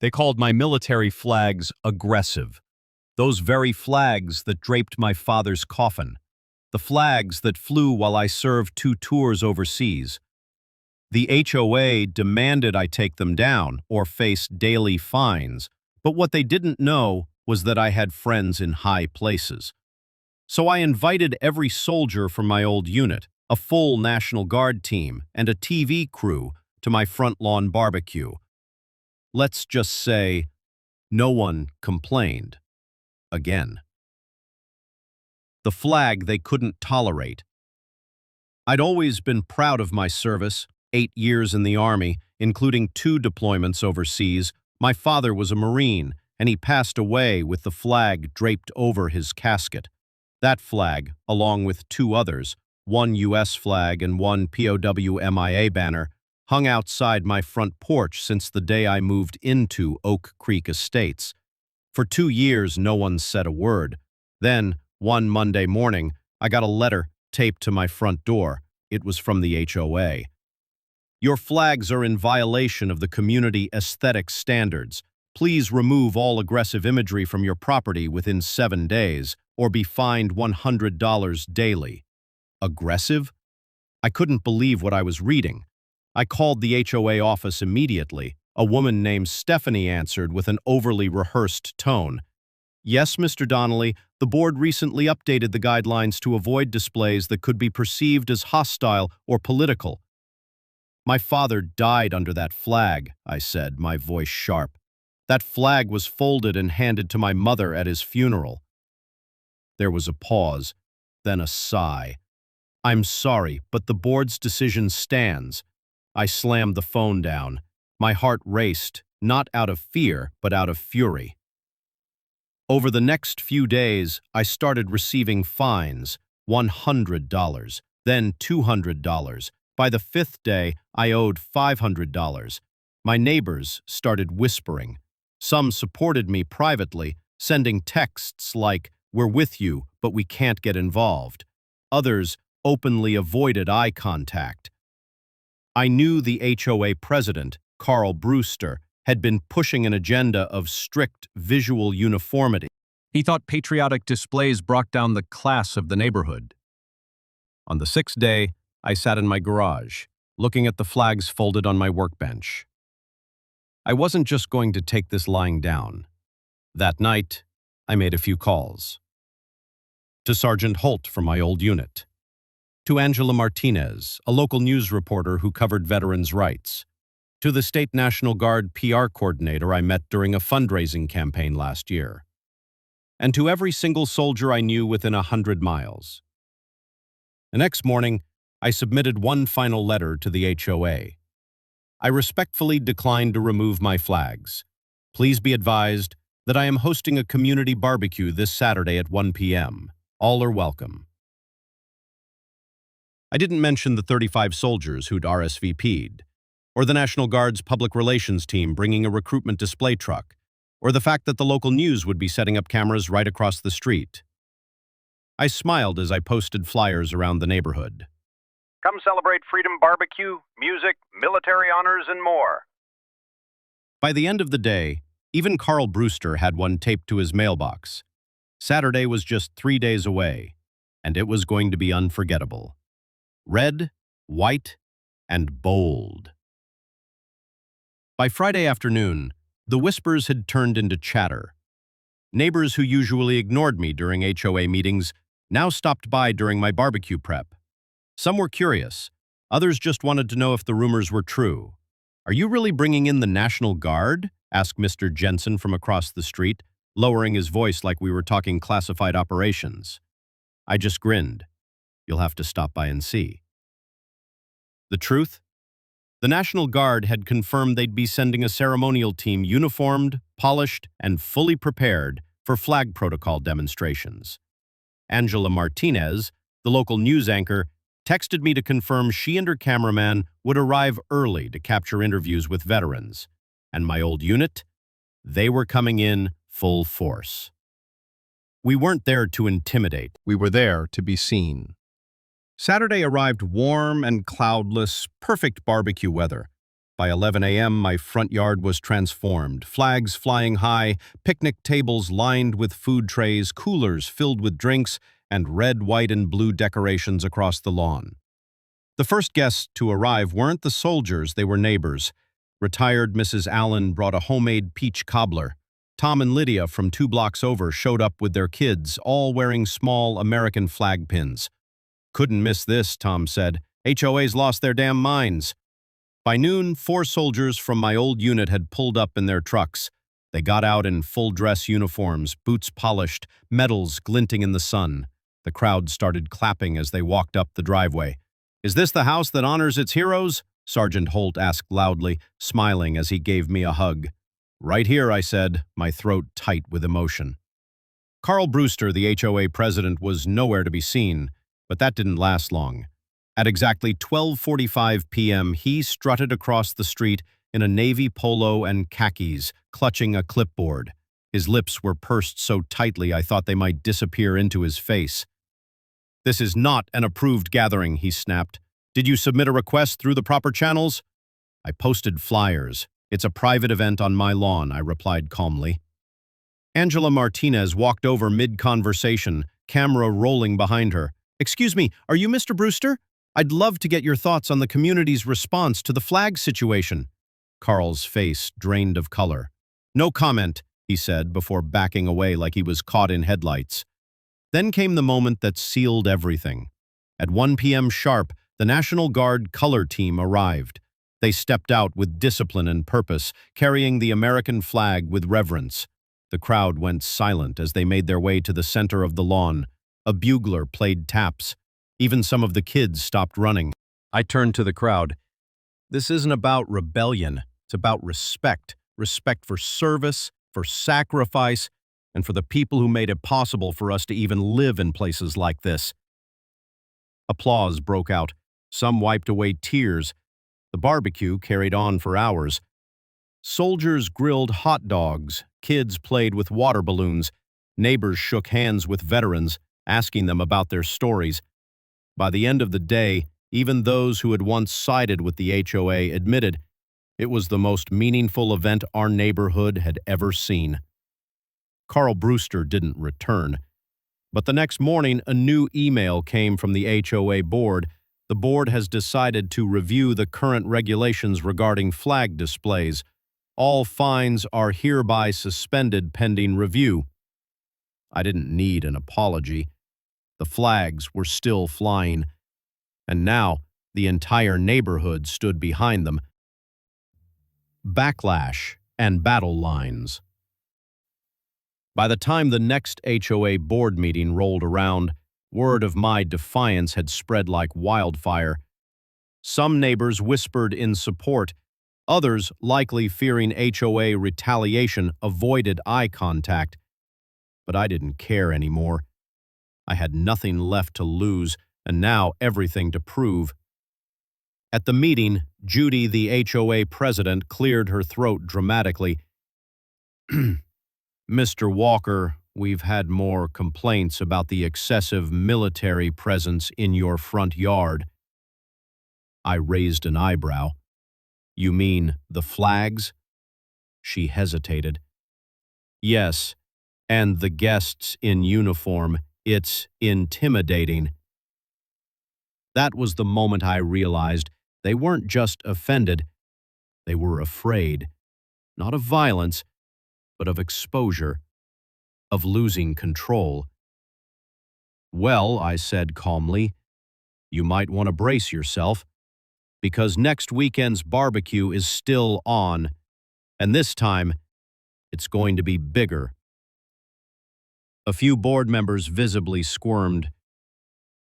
They called my military flags aggressive. Those very flags that draped my father's coffin. The flags that flew while I served 2 tours overseas. The HOA demanded I take them down or face daily fines, but what they didn't know was that I had friends in high places. So I invited every soldier from my old unit, a full National Guard team, and a TV crew to my front lawn barbecue. Let's just say, no one complained. Again. The flag they couldn't tolerate. I'd always been proud of my service, 8 years in the Army, including 2 deployments overseas. My father was a Marine, and he passed away with the flag draped over his casket. That flag, along with 2 others, one U.S. flag and one POW MIA banner, hung outside my front porch since the day I moved into Oak Creek Estates. For 2 years, no one said a word. Then, one Monday morning, I got a letter taped to my front door. It was from the HOA. Your flags are in violation of the community aesthetic standards. Please remove all aggressive imagery from your property within 7 days, or be fined $100 daily. Aggressive? I couldn't believe what I was reading. I called the HOA office immediately. A woman named Stephanie answered with an overly rehearsed tone. Yes, Mr. Donnelly, the board recently updated the guidelines to avoid displays that could be perceived as hostile or political. My father died under that flag, I said, my voice sharp. That flag was folded and handed to my mother at his funeral. There was a pause, then a sigh. I'm sorry, but the board's decision stands. I slammed the phone down. My heart raced, not out of fear, but out of fury. Over the next few days, I started receiving fines, $100, then $200. By the 5th day, I owed $500. My neighbors started whispering. Some supported me privately, sending texts like, "We're with you, but we can't get involved." Others openly avoided eye contact. I knew the HOA president, Carl Brewster, had been pushing an agenda of strict visual uniformity. He thought patriotic displays brought down the class of the neighborhood. On the 6th day, I sat in my garage, looking at the flags folded on my workbench. I wasn't just going to take this lying down. That night, I made a few calls. To Sergeant Holt from my old unit. To Angela Martinez, a local news reporter who covered veterans' rights. To the State National Guard PR coordinator I met during a fundraising campaign last year. And to every single soldier I knew within 100 miles. The next morning, I submitted one final letter to the HOA. I respectfully declined to remove my flags. Please be advised that I am hosting a community barbecue this Saturday at 1 p.m. All are welcome. I didn't mention the 35 soldiers who'd RSVP'd, or the National Guard's public relations team bringing a recruitment display truck, or the fact that the local news would be setting up cameras right across the street. I smiled as I posted flyers around the neighborhood. Come celebrate Freedom Barbecue, music, military honors, and more. By the end of the day, even Carl Brewster had one taped to his mailbox. Saturday was just 3 days away, and it was going to be unforgettable. Red, white, and bold. By Friday afternoon, the whispers had turned into chatter. Neighbors who usually ignored me during HOA meetings now stopped by during my barbecue prep. Some were curious. Others just wanted to know if the rumors were true. Are you really bringing in the National Guard? Asked Mr. Jensen from across the street, lowering his voice like we were talking classified operations. I just grinned. You'll have to stop by and see. The truth? The National Guard had confirmed they'd be sending a ceremonial team uniformed, polished, and fully prepared for flag protocol demonstrations. Angela Martinez, the local news anchor, texted me to confirm she and her cameraman would arrive early to capture interviews with veterans. And my old unit? They were coming in full force. We weren't there to intimidate. We were there to be seen. Saturday arrived warm and cloudless, perfect barbecue weather. By 11 a.m., my front yard was transformed. Flags flying high, picnic tables lined with food trays, coolers filled with drinks, and red, white, and blue decorations across the lawn. The first guests to arrive weren't the soldiers, they were neighbors. Retired Mrs. Allen brought a homemade peach cobbler. Tom and Lydia from 2 blocks over showed up with their kids, all wearing small American flag pins. "Couldn't miss this," Tom said. "HOA's lost their damn minds." By noon, 4 soldiers from my old unit had pulled up in their trucks. They got out in full-dress uniforms, boots polished, medals glinting in the sun. The crowd started clapping as they walked up the driveway. "Is this the house that honors its heroes?" Sergeant Holt asked loudly, smiling as he gave me a hug. "Right here," I said, my throat tight with emotion. Carl Brewster, the HOA president, was nowhere to be seen, but that didn't last long. At exactly 12:45 p.m., he strutted across the street in a navy polo and khakis, clutching a clipboard. His lips were pursed so tightly I thought they might disappear into his face. "This is not an approved gathering," he snapped. "Did you submit a request through the proper channels?" "I posted flyers. It's a private event on my lawn," I replied calmly. Angela Martinez walked over mid-conversation, camera rolling behind her. "Excuse me, are you Mr. Brewster? I'd love to get your thoughts on the community's response to the flag situation." Carl's face drained of color. "No comment," he said before backing away like he was caught in headlights. Then came the moment that sealed everything. At 1 p.m. sharp, the National Guard color team arrived. They stepped out with discipline and purpose, carrying the American flag with reverence. The crowd went silent as they made their way to the center of the lawn. A bugler played taps. Even some of the kids stopped running. I turned to the crowd. "This isn't about rebellion. It's about respect. Respect for service, for sacrifice, and for the people who made it possible for us to even live in places like this." Applause broke out. Some wiped away tears. The barbecue carried on for hours. Soldiers grilled hot dogs. Kids played with water balloons. Neighbors shook hands with veterans, asking them about their stories. By the end of the day, even those who had once sided with the HOA admitted it was the most meaningful event our neighborhood had ever seen. Carl Brewster didn't return, but the next morning a new email came from the HOA board. The board has decided to review the current regulations regarding flag displays. All fines are hereby suspended pending review. I didn't need an apology. The flags were still flying, and now the entire neighborhood stood behind them. Backlash and battle lines. By the time the next HOA board meeting rolled around, word of my defiance had spread like wildfire. Some neighbors whispered in support. Others, likely fearing HOA retaliation, avoided eye contact. But I didn't care anymore. I had nothing left to lose, and now everything to prove. At the meeting, Judy, the HOA president, cleared her throat dramatically. "Mr. Walker, we've had more complaints about the excessive military presence in your front yard." I raised an eyebrow. "You mean the flags?" She hesitated. "Yes, and the guests in uniform. It's intimidating." That was the moment I realized they weren't just offended, they were afraid. Not of violence, but of exposure, of losing control. "Well," I said calmly, "you might want to brace yourself, because next weekend's barbecue is still on, and this time it's going to be bigger." A few board members visibly squirmed.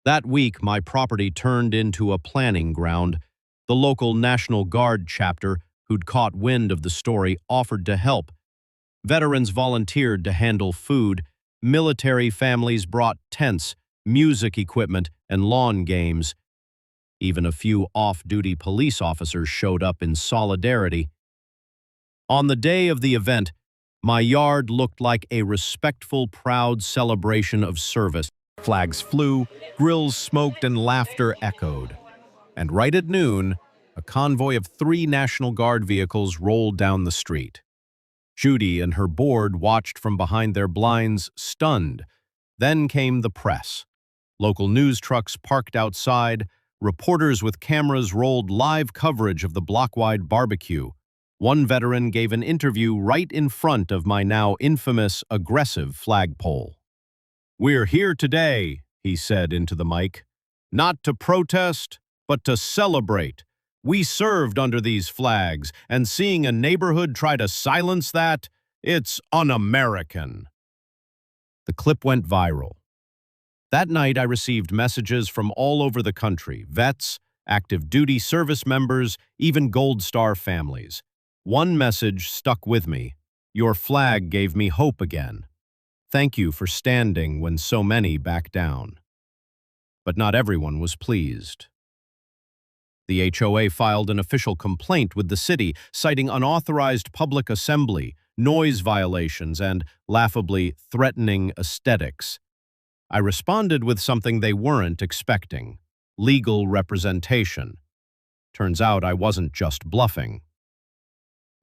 That week, my property turned into a planning ground. The local National Guard chapter, who'd caught wind of the story, offered to help. Veterans volunteered to handle food. Military families brought tents, music equipment, and lawn games. Even a few off-duty police officers showed up in solidarity. On the day of the event, my yard looked like a respectful, proud celebration of service. Flags flew, grills smoked, and laughter echoed. And right at noon, a convoy of 3 National Guard vehicles rolled down the street. Judy and her board watched from behind their blinds, stunned. Then came the press. Local news trucks parked outside. Reporters with cameras rolled live coverage of the block-wide barbecue. One veteran gave an interview right in front of my now infamous, aggressive flagpole. "We're here today," he said into the mic, "not to protest, but to celebrate. We served under these flags, and seeing a neighborhood try to silence that, it's un-American." The clip went viral. That night, I received messages from all over the country, vets, active duty service members, even Gold Star families. One message stuck with me: "Your flag gave me hope again. Thank you for standing when so many backed down." But not everyone was pleased. The HOA filed an official complaint with the city, citing unauthorized public assembly, noise violations, and, laughably, threatening aesthetics. I responded with something they weren't expecting: legal representation. Turns out I wasn't just bluffing.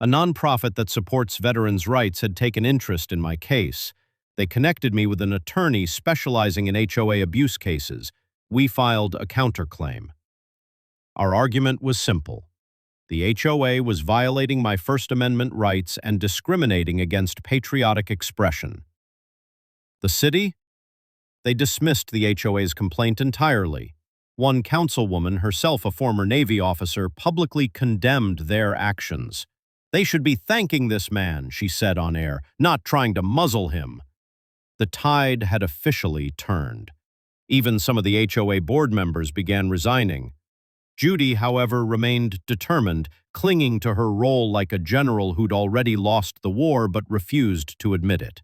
A nonprofit that supports veterans' rights had taken interest in my case. They connected me with an attorney specializing in HOA abuse cases. We filed a counterclaim. Our argument was simple. The HOA was violating my First Amendment rights and discriminating against patriotic expression. The city? They dismissed the HOA's complaint entirely. One councilwoman, herself a former Navy officer, publicly condemned their actions. "They should be thanking this man," she said on air, "not trying to muzzle him." The tide had officially turned. Even some of the HOA board members began resigning. Judy, however, remained determined, clinging to her role like a general who'd already lost the war but refused to admit it.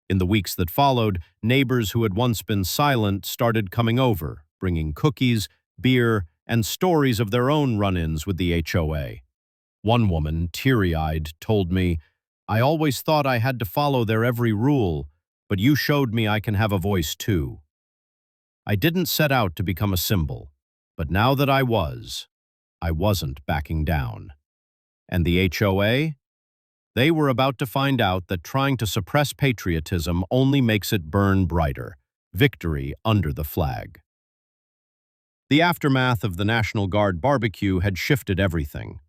In the weeks that followed, neighbors who had once been silent started coming over, bringing cookies, beer, and stories of their own run-ins with the HOA. One woman, teary-eyed, told me, "I always thought I had to follow their every rule, but you showed me I can have a voice too." I didn't set out to become a symbol, but now that I wasn't backing down. And the HOA? They were about to find out that trying to suppress patriotism only makes it burn brighter. Victory under the flag. The aftermath of the National Guard barbecue had shifted everything.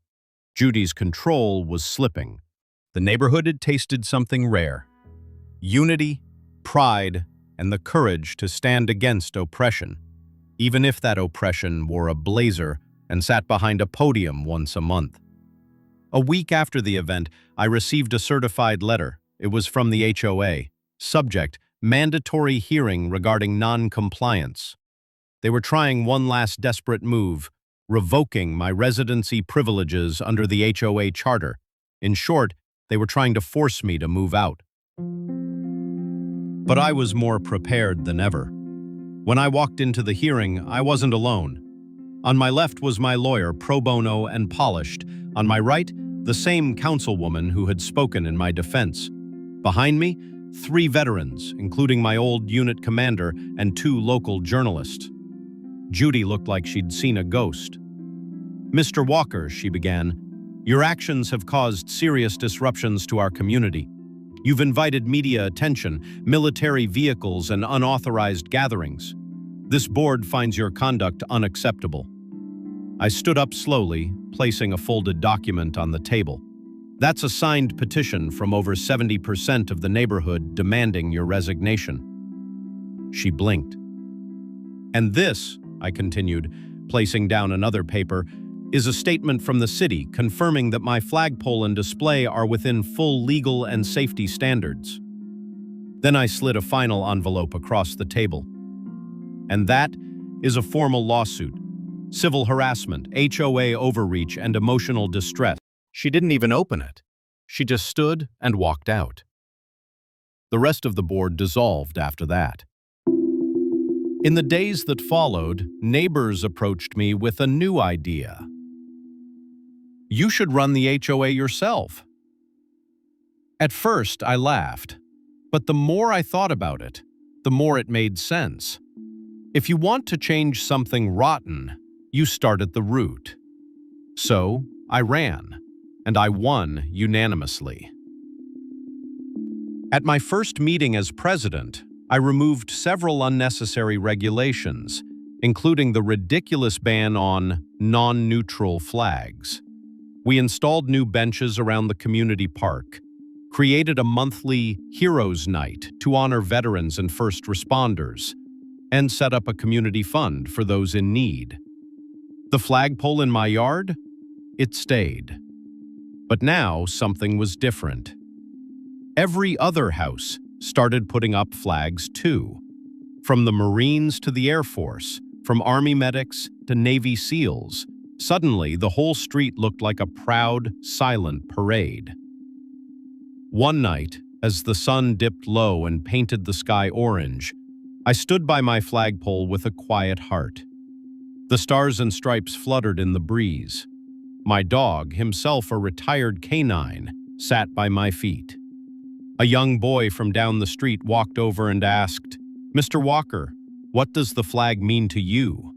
Judy's control was slipping. The neighborhood had tasted something rare: unity, pride, and the courage to stand against oppression, even if that oppression wore a blazer and sat behind a podium once a month. A week after the event, I received a certified letter. It was from the HOA. Subject: mandatory hearing regarding non-compliance. They were trying one last desperate move: revoking my residency privileges under the HOA charter. In short, they were trying to force me to move out. But I was more prepared than ever. When I walked into the hearing, I wasn't alone. On my left was my lawyer, pro bono and polished. On my right, the same councilwoman who had spoken in my defense. Behind me, 3 veterans, including my old unit commander and 2 local journalists. Judy looked like she'd seen a ghost. "Mr. Walker," she began, "your actions have caused serious disruptions to our community. You've invited media attention, military vehicles, and unauthorized gatherings. This board finds your conduct unacceptable." I stood up slowly, placing a folded document on the table. "That's a signed petition from over 70% of the neighborhood demanding your resignation." She blinked. "And this," I continued, placing down another paper, "is a statement from the city confirming that my flagpole and display are within full legal and safety standards." Then I slid a final envelope across the table. "And that is a formal lawsuit. Civil harassment, HOA overreach, and emotional distress." She didn't even open it. She just stood and walked out. The rest of the board dissolved after that. In the days that followed, neighbors approached me with a new idea. "You should run the HOA yourself." At first, I laughed, but the more I thought about it, the more it made sense. If you want to change something rotten, you start at the root. So, I ran, and I won unanimously. At my first meeting as president, I removed several unnecessary regulations, including the ridiculous ban on non-neutral flags. We installed new benches around the community park, created a monthly Heroes Night to honor veterans and first responders, and set up a community fund for those in need. The flagpole in my yard? It stayed. But now something was different. Every other house started putting up flags too. From the Marines to the Air Force, from Army medics to Navy SEALs, suddenly the whole street looked like a proud, silent parade. One night, as the sun dipped low and painted the sky orange, I stood by my flagpole with a quiet heart. The stars and stripes fluttered in the breeze. My dog, himself a retired canine, sat by my feet. A young boy from down the street walked over and asked, "Mr. Walker, what does the flag mean to you?"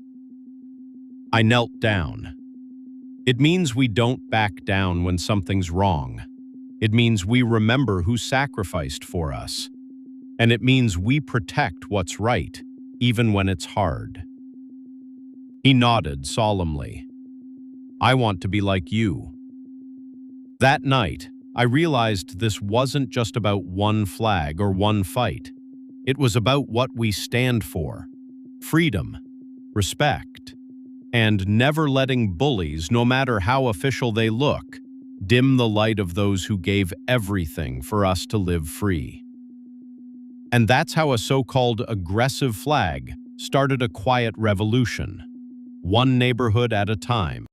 I knelt down. It means we don't back down when something's wrong. It means we remember who sacrificed for us. And it means we protect what's right, even when it's hard. He nodded solemnly. I want to be like you. That night, I realized this wasn't just about one flag or one fight. It was about what we stand for: freedom, respect, and never letting bullies, no matter how official they look, dim the light of those who gave everything for us to live free. And that's how a so-called aggressive flag started a quiet revolution, one neighborhood at a time.